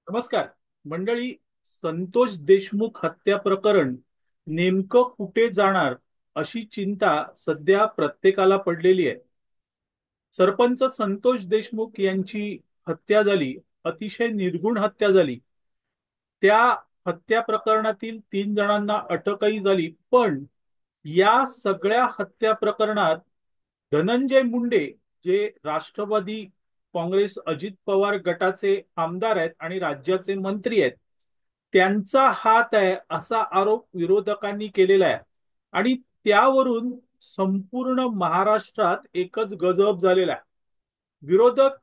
नमस्कार मंडळी. संतोष देशमुख हत्या प्रकरण नेमकं कुठे जाणार अशी चिंता सध्या प्रत्येकाला पडलेली आहे. सरपंच संतोष देशमुख यांची हत्या झाली, अतिशय निर्घृण हत्या झाली. त्या हत्या प्रकरणातील 3 जणांना अटकही झाली, पण या सगळ्या हत्या प्रकरणात धनंजय मुंडे, जे राष्ट्रवादी काँग्रेस अजित पवार गटाचे आमदार आहेत आणि राज्याचे मंत्री आहेत, त्यांचा हात आहे असा आरोप विरोधकांनी केलेला आहे. आणि त्यावरून संपूर्ण महाराष्ट्रात एकच गजब झालेला आहे. विरोधक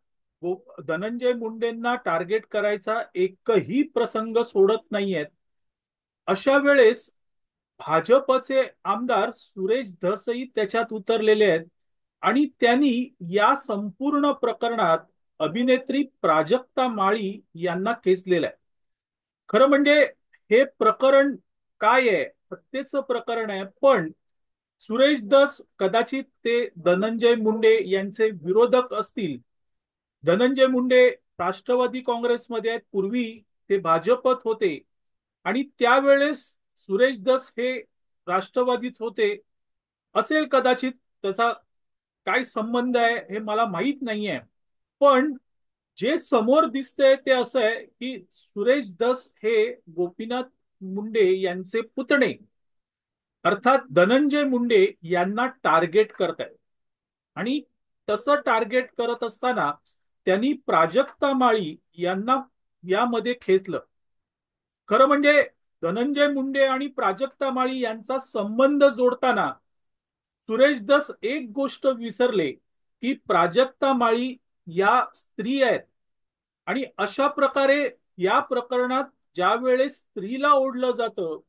धनंजय मुंडेंना टार्गेट करायचा एकही प्रसंग सोडत नाहीयेत. अशा वेळेस भाजपचे आमदार सुरेश धसही त्याच्यात उतरलेले आहेत आणि त्यांनी या संपूर्ण प्रकरणात अभिनेत्री प्राजक्ता माळी यांना खेचलेलं आहे. खरं म्हणजे हे प्रकरण काय आहे? हत्येचं प्रकरण आहे, पण सुरेश धस कदाचित ते धनंजय मुंडे यांचे विरोधक असतील. धनंजय मुंडे राष्ट्रवादी काँग्रेसमध्ये आहेत, पूर्वी ते भाजपत होते आणि त्यावेळेस सुरेश धस हे राष्ट्रवादीत होते. असेल कदाचित, त्याचा काय संबंध आहे हे मला माहीत नाहीये. पण जे समोर दिसतंय ते असं आहे की सुरेश धस हे गोपीनाथ मुंडे यांचे पुतणे अर्थात धनंजय मुंडे यांना टार्गेट करतायत. आणि तसं टार्गेट करत असताना त्यांनी प्राजक्ता माळी यांना यामध्ये खेचलं. खरं म्हणजे धनंजय मुंडे आणि प्राजक्ता माळी यांचा संबंध जोडताना सुरेश धस एक गोष्ट विसरले की प्राजक्ता माळी या स्त्री आहेत. आणि अशा प्रकारे या प्रकरणात ज्या वेळेस स्त्रीला ओढलं जातं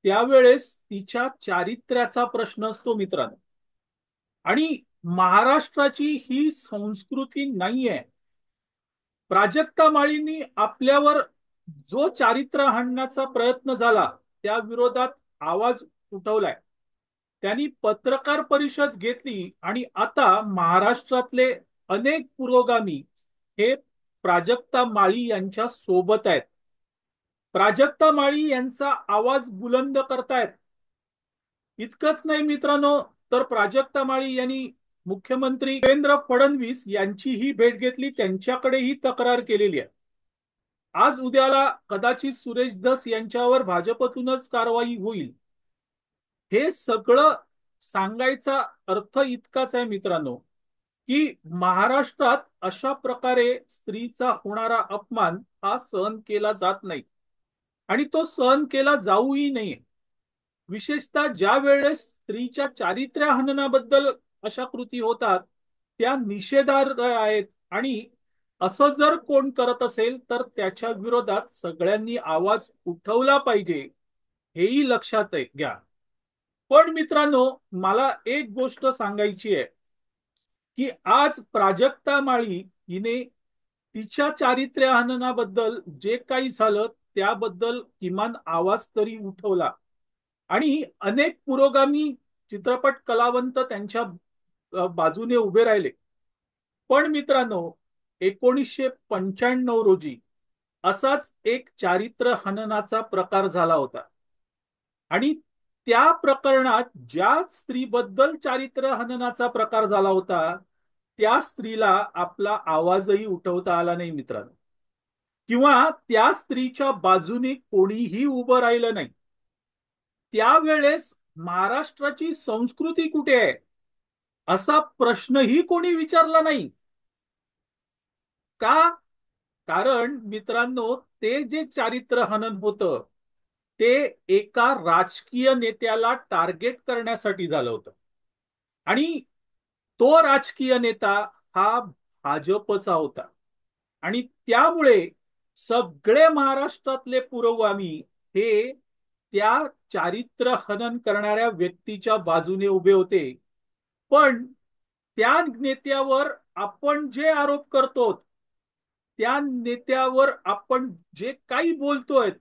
त्यावेळेस तिच्या चारित्र्याचा प्रश्न असतो मित्रांनो. आणि महाराष्ट्राची ही संस्कृती नाहीये. प्राजक्ता माळींनी आपल्यावर जो चारित्र्य हाणण्याचा प्रयत्न झाला त्या विरोधात आवाज उठवलाय. त्यांनी पत्रकार परिषद घेतली आणि आता महाराष्ट्रातले अनेक पुरोगामी हे प्राजक्ता माळी यांच्या सोबत आहेत. प्राजक्ता माळी यांचा आवाज बुलंद करतायत. इतकंच नाही मित्रांनो, तर प्राजक्ता माळी यांनी मुख्यमंत्री देवेंद्र फडणवीस यांचीही भेट घेतली, त्यांच्याकडेही तक्रार केलेली आहे. आज उद्याला कदाचित सुरेश धस यांच्यावर भाजपतूनच कारवाई होईल. हे सगळं सांगायचा अर्थ इतकाच आहे मित्रांनो, की महाराष्ट्रात अशा प्रकारे स्त्रीचा होणारा अपमान हा सहन केला जात नाही आणि तो सहन केला जाऊही नये. विशेषतः ज्या वेळेस स्त्रीच्या चारित्र्य हननाबद्दल अशा कृती होतात त्या निषेधार्ह आहेत. आणि असं जर कोण करत असेल तर त्याच्या विरोधात सगळ्यांनी आवाज उठवला पाहिजे, हेही लक्षात घ्या. पण मित्रांनो, मला एक गोष्ट सांगायची आहे की आज प्राजक्ता माळी हिने तिच्या चारित्र्य हननाबद्दल जे काही झालं त्याबद्दल किमान आवाज तरी उठवला. आणि अनेक पुरोगामी चित्रपट कलावंत त्यांच्या बाजूने उभे राहिले. पण मित्रांनो, 1995 रोजी असाच एक चारित्र्य हननाचा प्रकार झाला होता. आणि त्या प्रकरणात ज्या स्त्रीबद्दल चारित्र्य हननाचा प्रकार झाला होता त्या स्त्रीला आपला आवाजही उठवता आला नाही मित्रांनो, किंवा त्या स्त्रीच्या बाजूने कोणीही उभं राहिलं नाही. त्यावेळेस महाराष्ट्राची संस्कृती कुठे आहे असा प्रश्नही कोणी विचारला नाही. का? कारण मित्रांनो, ते जे चारित्र्य हनन होतं ते एका राजकीय नेत्याला टार्गेट करण्यासाठी झालं होतं. आणि तो राजकीय नेता हा भाजपचा होता. आणि त्यामुळे सगळे महाराष्ट्रातले पुरोगामी हे त्या चारित्र्य हनन करणाऱ्या व्यक्तीच्या बाजूने उभे होते. पण त्या नेत्यावर आपण जे आरोप करतो, त्या नेत्यावर आपण जे काही बोलतोय,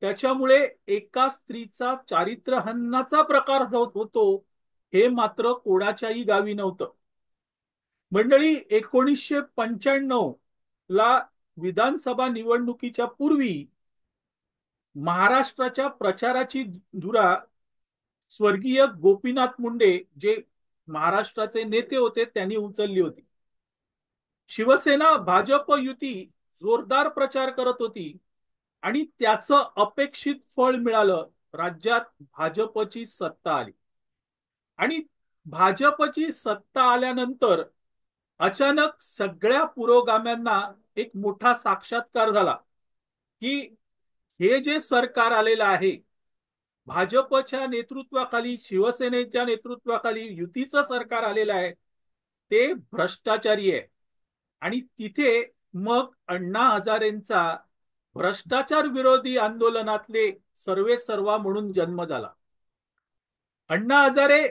त्याच्यामुळे एका स्त्रीचा चारित्र्य हननाचा प्रकार होतो हे मात्र कोणाच्याही गावी नव्हतं. मंडळी, 1995 ला विधानसभा निवडणुकीच्या पूर्वी महाराष्ट्राच्या प्रचाराची धुरा स्वर्गीय गोपीनाथ मुंडे जे महाराष्ट्राचे नेते होते त्यांनी उचलली होती. शिवसेना भाजप युती जोरदार प्रचार करत होती आणि त्याचं अपेक्षित फळ मिळालं. राज्यात भाजपची सत्ता आली आणि भाजपची सत्ता आल्यानंतर अचानक सगळ्या पुरोगाम्यांना एक मोठा साक्षात्कार झाला की हे जे सरकार आलेलं आहे, भाजपच्या नेतृत्वाखाली शिवसेनेच्या नेतृत्वाखाली युतीचं सरकार आलेलं आहे, ते भ्रष्टाचारी आहे. आणि तिथे मग अण्णा हजारेंचा भ्रष्टाचार विरोधी आंदोलनातले सर्वे सर्वा म्हणून जन्म झाला. अण्णा हजारे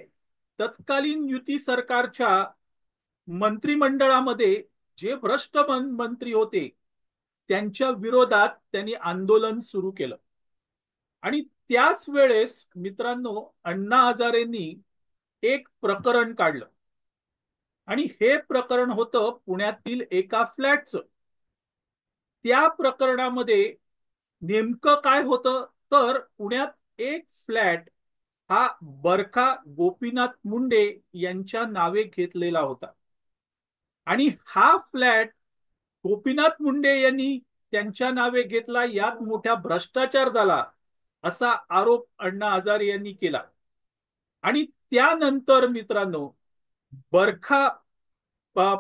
तत्कालीन युती सरकारच्या मंत्रिमंडळामध्ये जे भ्रष्ट मंत्री होते त्यांच्या विरोधात त्यांनी आंदोलन सुरू केलं. आणि त्याच वेळेस मित्रांनो, अण्णा हजारेंनी एक प्रकरण काढलं आणि हे प्रकरण होतं पुण्यातील एका फ्लॅटचं. त्या प्रकरणामध्ये नेमकं काय होतं तर पुण्यात एक फ्लॅट हा बरखा गोपीनाथ मुंडे यांच्या नावे घेतलेला होता आणि हा फ्लॅट गोपीनाथ मुंडे यांनी त्यांच्या नावे घेतला, यात मोठा भ्रष्टाचार झाला असा आरोप अण्णा हजारे यांनी केला. आणि त्यानंतर मित्रांनो, बरखा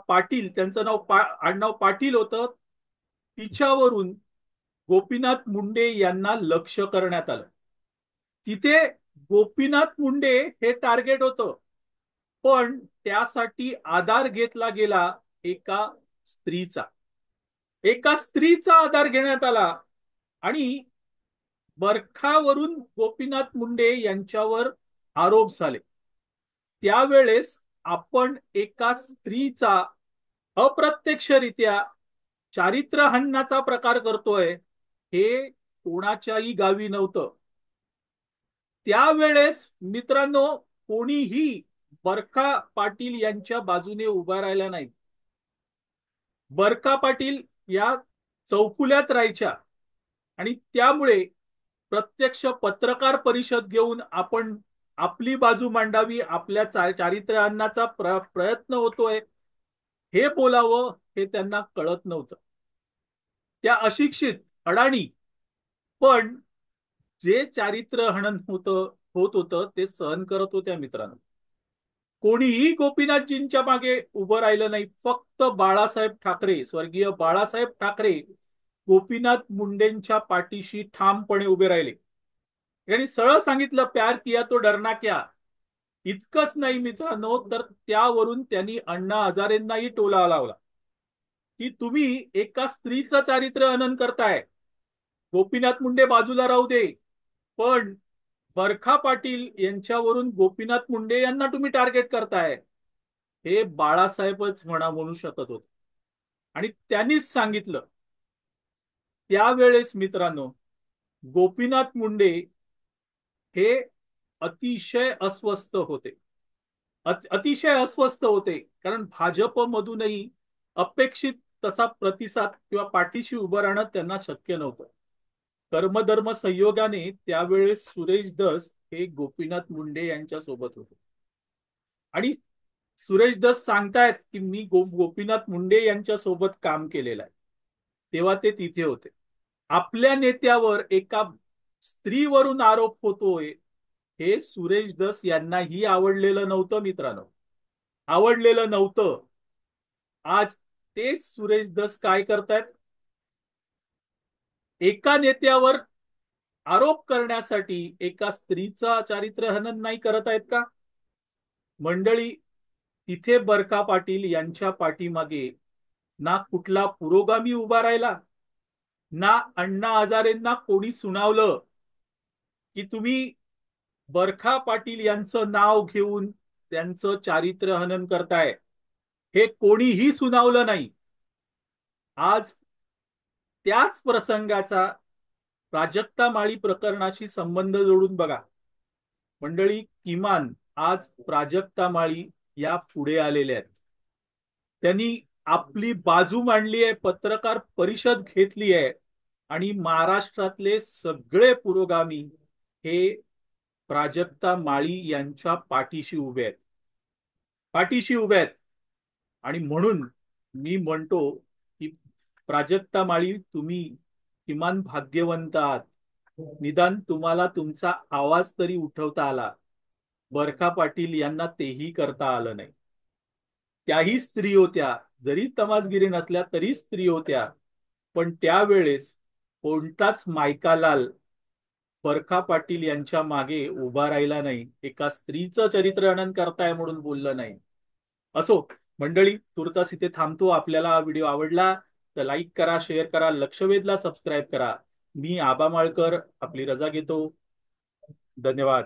पाटील, त्यांचं आडनाव पाटील होतं, तिच्यावरून गोपीनाथ मुंडे यांना लक्ष करण्यात आलं. तिथे गोपीनाथ मुंडे हे टार्गेट होतं, पण त्यासाठी आधार घेतला गेला एका स्त्रीचा. एका स्त्रीचा आधार घेण्यात आला आणि बरखावरून गोपीनाथ मुंडे यांच्यावर आरोप झाले. त्यावेळेस आपण एका स्त्रीचा अप्रत्यक्षरित्या चारित्र्यहननाचा प्रकार करतोय हे कोणाच्याही गावी नव्हतं. त्यावेळेस मित्रांनो, कोणीही बरखा पाटील यांच्या बाजूने उभा राहिला नाही. बरखा पाटील या चौफुल्यात राहायच्या आणि त्यामुळे प्रत्यक्ष पत्रकार परिषद घेऊन आपण आपली बाजू मांडावी, आपल्या चारित्र्यहननाचा प्रयत्न होतोय हे बोलावं हे त्यांना कळत नव्हतं. त्या अशिक्षित, अडाणी, पण जे चारित्र्यहनन होत होतं ते सहन करत होत्या मित्रांनो. कोणीही गोपीनाथजींच्या मागे उभं राहिलं नाही. फक्त बाळासाहेब ठाकरे, स्वर्गीय बाळासाहेब ठाकरे गोपीनाथ मुंडेंच्या पाठीशी ठामपणे उभे राहिले. यांनी सरळ सांगितलं, प्यार किया तो डरना क्या. इतकंच नाही मित्रांनो, तर त्यावरून त्यांनी अण्णा हजारेंनाही टोला लावला की तुम्ही एका स्त्रीचं चारित्र्यहनन करताय. गोपीनाथ मुंडे बाजूला राहू दे, पण बरखा पाटील यांच्यावरून गोपीनाथ मुंडे यांना तुम्ही टार्गेट करताय. हे बाळासाहेबच म्हणू शकत होते आणि त्यांनीच सांगितलं. त्यावेळेस मित्रांनो, गोपीनाथ मुंडे हे अतिशय अस्वस्थ होते. अतिशय अस्वस्थ होते, कारण भाजपमधूनही अपेक्षित तसा प्रतिसाद किंवा पाठीशी उभं राहणं त्यांना शक्य नव्हतं. कर्मधर्म संयोगाने त्यावेळेस सुरेश धस हे गोपीनाथ मुंडे यांच्या सोबत होते आणि सुरेश धस सांगतायत की मी गोपीनाथ मुंडे यांच्या सोबत काम केलेलं आहे. तेव्हा ते तिथे होते. आपल्या नेत्यावर एका स्त्रीवरून आरोप होतोय हे सुरेश धस यांनाही आवडलेलं नव्हतं मित्रांनो, आवडलेलं नव्हतं. आज तेच सुरेश धस काय करतायत, एका नेत्यावर आरोप करण्यासाठी एका स्त्रीचा चारित्र्यहनन नाही करत आहेत का मंडळी. तिथे बरखा पाटील यांच्या पाठीमागे ना कुठला पुरोगामी उभा राहिला, ना अण्णा हजारेंना कोणी सुनावलं की तुम्ही बरखा पाटील यांचं नाव घेऊन त्यांचं चारित्र्यहनन करताय. हे कोणीही सुनावलं नाही. आज त्याच प्रसंगाचा प्राजक्ता माळी प्रकरणाशी संबंध जोडून बघा मंडळी. किमान आज प्राजक्ता माळी या पुढे आलेल्या आहेत. त्यांनी आपली बाजू मांडली आहे, पत्रकार परिषद घेतली आहे आणि महाराष्ट्रातले सगळे पुरोगामी हे प्राजक्ता माळी यांच्या पाठीशी उभे आहेत, पाठीशी उभे आहेत. आणि म्हणून मी म्हणतो की प्राजक्ता माळी, तुम्ही किमान भाग्यवंत आहात, निदान तुम्हाला तुमचा आवाज तरी उठवता आला. बरखा पाटील यांना तेही करता आलं नाही. त्याही स्त्री होत्या, जरी तमासगिरी नसल्या तरी स्त्री होत्या, पण त्यावेळेस कोणताच मायकालाल बरखा पाटील यांच्या मागे उभा राहिला नाही, एका स्त्रीचं चरित्रहनन करताय म्हणून बोललं नाही. असो मंडळी, तुर्तास इथे थांबतो. आपल्याला हा व्हिडिओ आवडला तर लाईक करा, शेअर करा, लक्षवेधला सबस्क्राईब करा. मी आबा माळकर आपली रजा घेतो. धन्यवाद.